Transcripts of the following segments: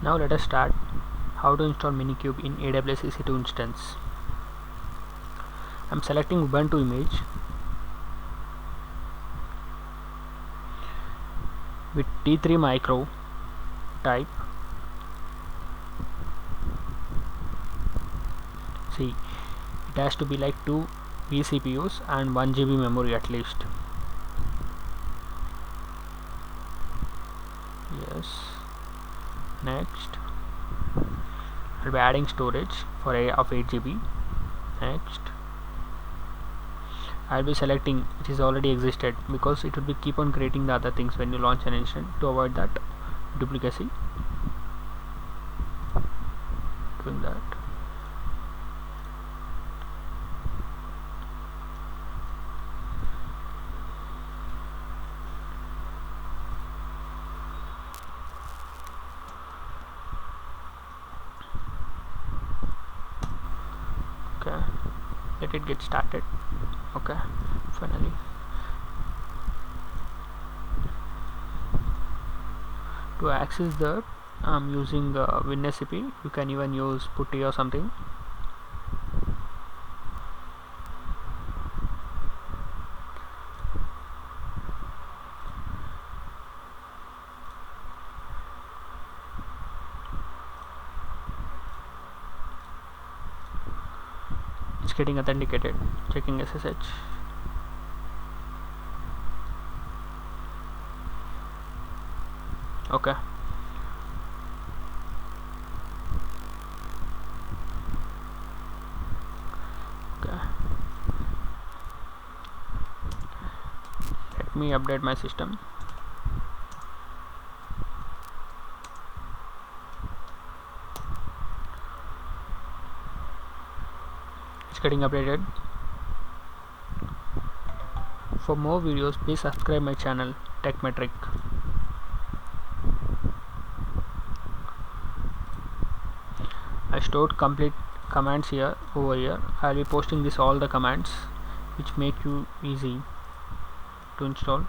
Now let us start how to install Minikube in AWS EC2 instance. I'm selecting Ubuntu image with T3 micro type. See, it has to be like 2 vCPUs and 1 GB memory at least. Yes. Next, I'll be adding storage for of 8 GB. Next, I'll be selecting which is already existed because it will be keep on creating the other things when you launch an instance. To avoid that duplicacy, doing that. Okay, let it get started. Okay, finally. To access that, I'm using WinSCP. You can even use putty or something. It's getting authenticated. Checking SSH. Okay. Let me update my system. It's getting updated. For more videos, please subscribe my channel TechMetric. I stored complete commands here over here. I'll be posting this all the commands which make you easy to install.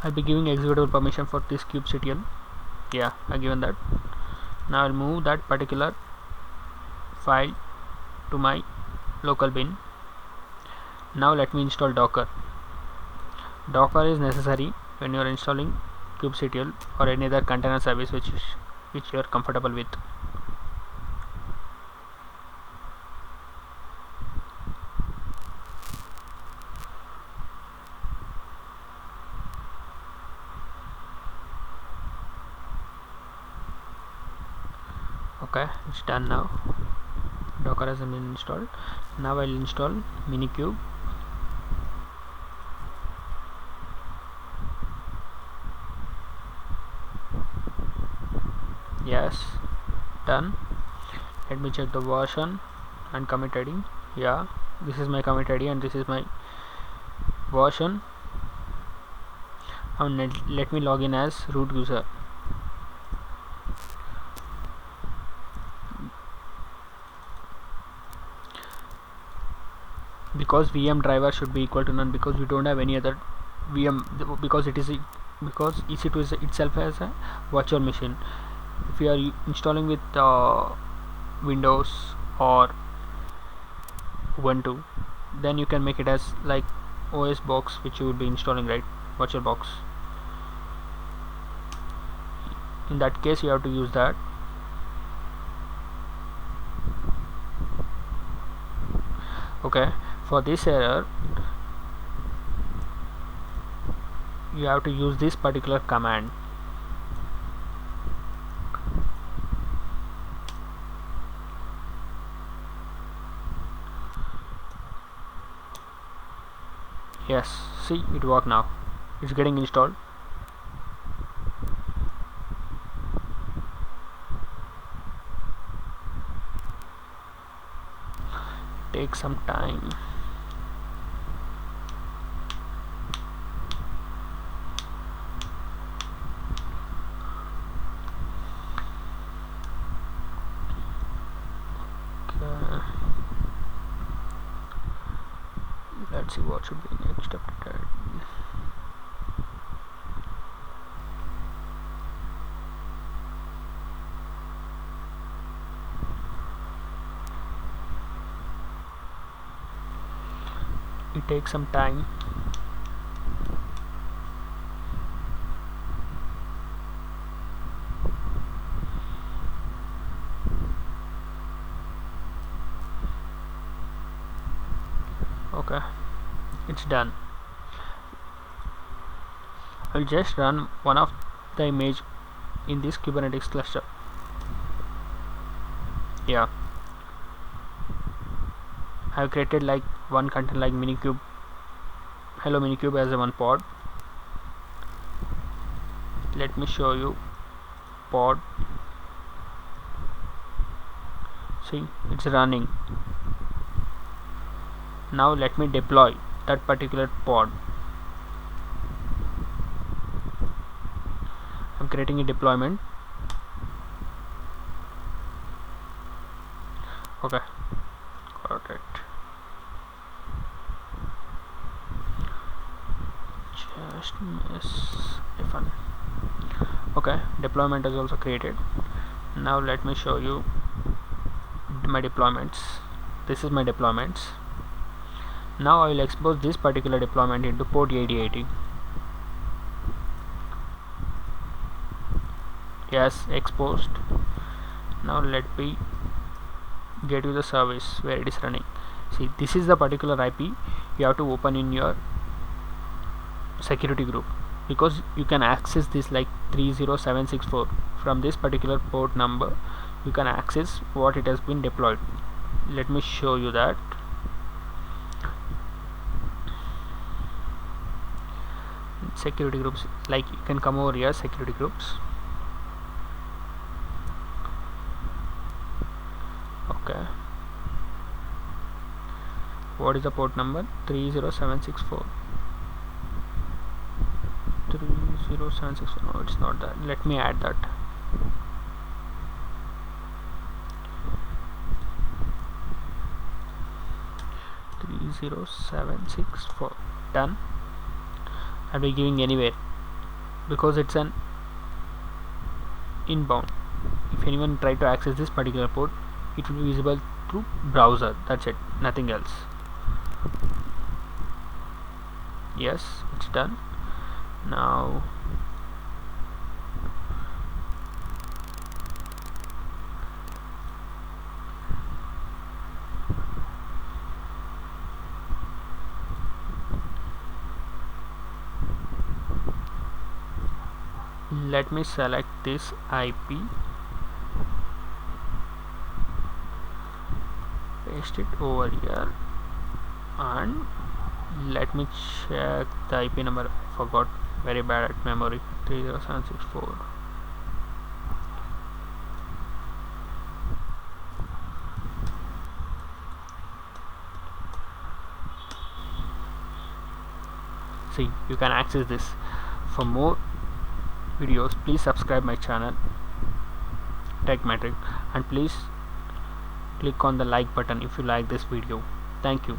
I'll be giving executable permission for this kubectl. Yeah, I've given that. Now I'll move that particular file to my local bin. Now let me install Docker. Docker is necessary when you are installing kubectl or any other container service which you are comfortable with. Okay, it's done now. Docker has been installed. Now I'll install Minikube. Yes, done. Let me check the version and commit ID. Yeah, this is my commit ID and this is my version. And let me log in as root user. Because VM driver should be equal to none, because we don't have any other VM, because EC2 is itself as a virtual machine. If you are installing with Windows or Ubuntu, then you can make it as like OS box which you would be installing, right? Virtual box. In that case, you have to use that. Okay, for this error you have to use this particular command. Yes, see, it worked now. It's getting installed. Take some time. let's see what should be next updated. It takes some time. Okay, it's done. I'll just run one of the image in this Kubernetes cluster. Yeah, I've created like one container like minikube, hello-minikube as a one pod. Let me show you pod. See, it's running. Now let me deploy that particular pod. I'm creating a deployment. Okay, got it. Just miss F1. Okay, deployment is also created. Now let me show you my deployments. This is my deployments. Now I will expose this particular deployment into port 8080. Yes, exposed. Now let me get you the service where it is running. See, this is the particular IP you have to open in your security group, because you can access this like 30764 from this particular port number. You can access what it has been deployed. Let me show you that. Security groups, like you can come over here, security groups. Okay, what is the port number? 30764. 30764. No, it's not that. Let me add that. .30764. Done. I'll be giving anywhere because it's an inbound. If anyone try to access this particular port, it will be visible through browser. That's it, nothing else. Yes, it's done. Now let me select this IP, paste it over here, and let me check the IP number. I forgot, very bad at memory. 30764. See, you can access this. For more videos, please subscribe my channel Tech Metric, and please click on the like button if you like this video. Thank you.